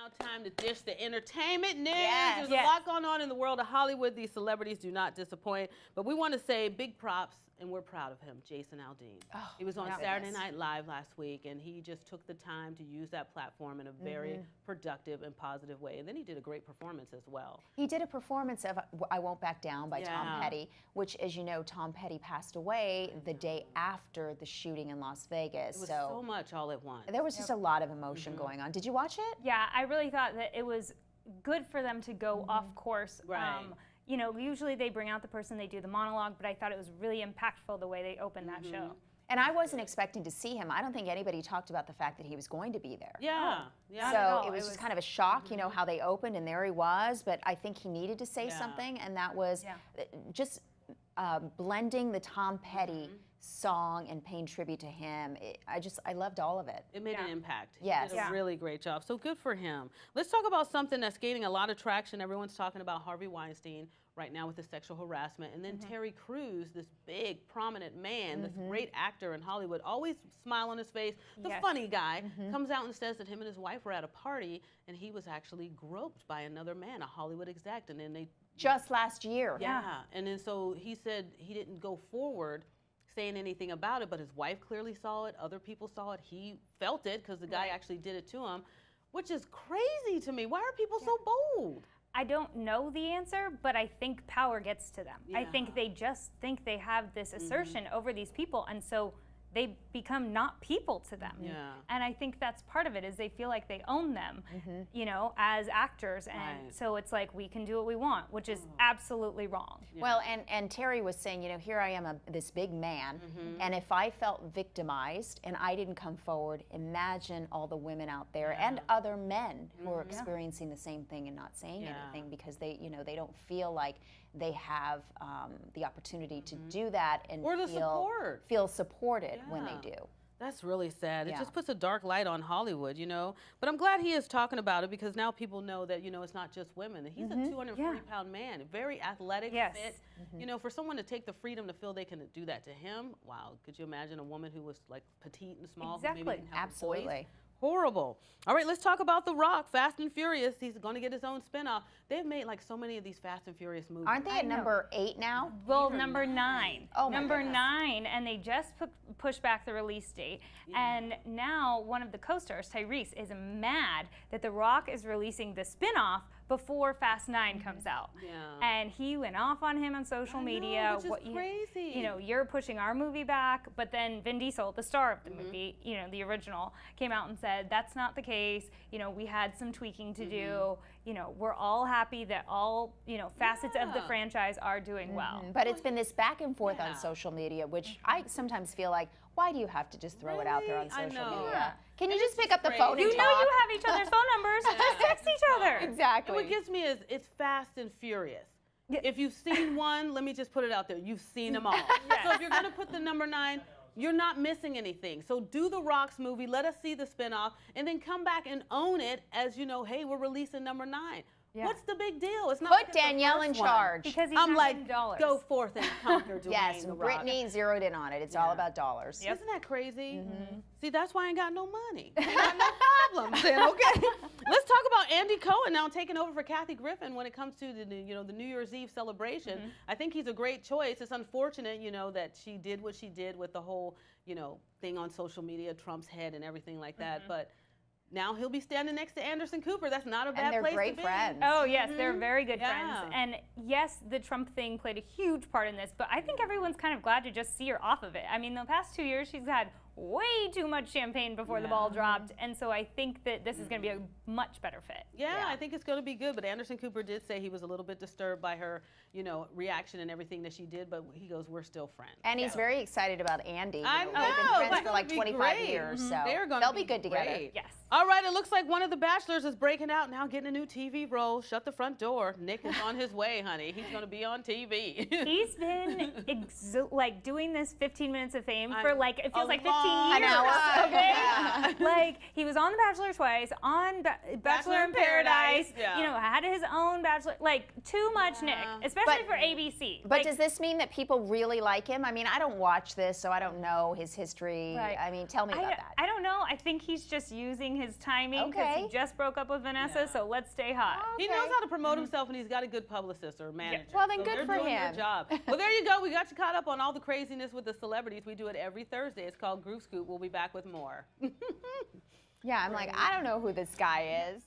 now time to dish the entertainment news. Yes. There's a lot going on in the world of Hollywood. These celebrities do not disappoint. But we want to say big props, and we're proud of him, Jason Aldean. Oh, he was on my Saturday goodness. Night Live last week, and he just took the time to use that platform in a very productive and positive way. And then he did a great performance as well. He did a performance of I Won't Back Down by Tom Yeah. Petty, which, as you know, Tom Petty passed away the day after the shooting in Las Vegas. It was so much all at once. There was just a lot of emotion going on. Did you watch it? Yeah, I really thought that it was good for them to go off course. Right. You know, usually they bring out the person, they do the monologue, but I thought it was really impactful the way they opened that show. And I wasn't expecting to see him. I don't think anybody talked about the fact that he was going to be there. Yeah. Yeah. So it was just kind of a shock, you know, how they opened, and there he was. But I think he needed to say something, and that was just blending the Tom Petty song and paying tribute to him. I loved all of it. It made an impact. Yes. He did a really great job. So good for him. Let's talk about something that's gaining a lot of traction. Everyone's talking about Harvey Weinstein right now with the sexual harassment. And then Terry Crews, this big, prominent man, this great actor in Hollywood, always smile on his face, the funny guy, comes out and says that him and his wife were at a party and he was actually groped by another man, a Hollywood exec. And then they... Just last year. Yeah. And then so he said he didn't go forward saying anything about it, but his wife clearly saw it. Other people saw it. He felt it because the guy actually did it to him, which is crazy to me. Why are people so bold? I don't know the answer, but I think power gets to them. I think they just think they have this assertion over these people, and so they become not people to them. And I think that's part of it, is they feel like they own them, you know, as actors. And so it's like, we can do what we want, which is absolutely wrong. Well, and Terry was saying, you know, here I am, this big man, and if I felt victimized and I didn't come forward, imagine all the women out there and other men who are experiencing the same thing and not saying anything because they, you know, they don't feel like they have the opportunity to do that and feel supported when they do. That's really sad. It just puts a dark light on Hollywood, you know. But I'm glad he is talking about it, because now people know that, you know, it's not just women. He's a 240-pound man, very athletic, fit. You know, for someone to take the freedom to feel they can do that to him, wow. Could you imagine a woman who was like petite and small? Who maybe didn't have a voice? Horrible. All right, let's talk about The Rock, Fast and Furious. He's going to get his own spinoff. They've made like so many of these Fast and Furious movies. Aren't they at number 8 now? Well, number 9. Oh, my number goodness. 9, and they just pushed back the release date. And now one of the co-stars, Tyrese, is mad that The Rock is releasing the spinoff before Fast 9 comes out. And he went off on him on social media. Which is crazy. You know, you're pushing our movie back. But then Vin Diesel, the star of the movie, you know, the original, came out and said, that's not the case. You know, we had some tweaking to do. You know, we're all happy that all, you know, facets of the franchise are doing well. But it's been this back and forth on social media, which I sometimes feel like, why do you have to just throw it out there on social media? Can you just pick up the phone and You talk? know you have each other's phone numbers. Just text each other. Exactly. And what gets me is it's Fast and Furious. If you've seen one, let me just put it out there. You've seen them all. So if you're going to put the number 9, you're not missing anything. So do the Rock's movie, let us see the spinoff, and then come back and own it as, you know, hey, we're releasing number 9. What's the big deal? It's not Put Danielle in charge. Because he's I'm not like, getting dollars. go forth and conquer Dwayne Yes, The Rock. Brittany zeroed in on it. It's all about dollars. Isn't that crazy? See, that's why I ain't got no money. I ain't got no problems then, okay? Let's talk about Andy Cohen now taking over for Kathy Griffin when it comes to the, you know, the New Year's Eve celebration. I think he's a great choice. It's unfortunate, you know, that she did what she did with the whole, you know, thing on social media, Trump's head and everything like that. But now he'll be standing next to Anderson Cooper. That's not a bad place to be. And they're great friends. Oh, yes, they're very good friends. And yes, the Trump thing played a huge part in this, but I think everyone's kind of glad to just see her off of it. I mean, the past 2 years, she's had way too much champagne before the ball dropped, and so I think that this is going to be a much better fit. Yeah, I think it's going to be good, but Anderson Cooper did say he was a little bit disturbed by her, you know, reaction and everything that she did, but he goes, we're still friends. And he's very excited about Andy. You I know, know. They've been friends for like Be 25 great. years, so They'll be good together. great. Yes. All right, it looks like one of the Bachelors is breaking out now, getting a new TV role. Shut the front door. Nick is on his way, honey. He's going to be on TV. He's been like doing this 15 minutes of fame for like, it feels like 15 years. An hour. Okay? Like, he was on The Bachelor twice, on Bachelor in Paradise, twice. You know, had his own bachelor. Like, too much Nick, especially for ABC. But does this mean that people really like him? I mean, I don't watch this, so I don't know his history. Right. I mean, tell me about that. I don't know. I think he's just using his timing because he just broke up with Vanessa, so let's stay hot. He knows how to promote himself, and he's got a good publicist or manager. Well, then so good they're for doing him. Their job. Well, there you go. We got you caught up on all the craziness with the celebrities. We do it every Thursday. It's called Group Scoop. We'll be back with more. Yeah, I'm like, I don't know who this guy is.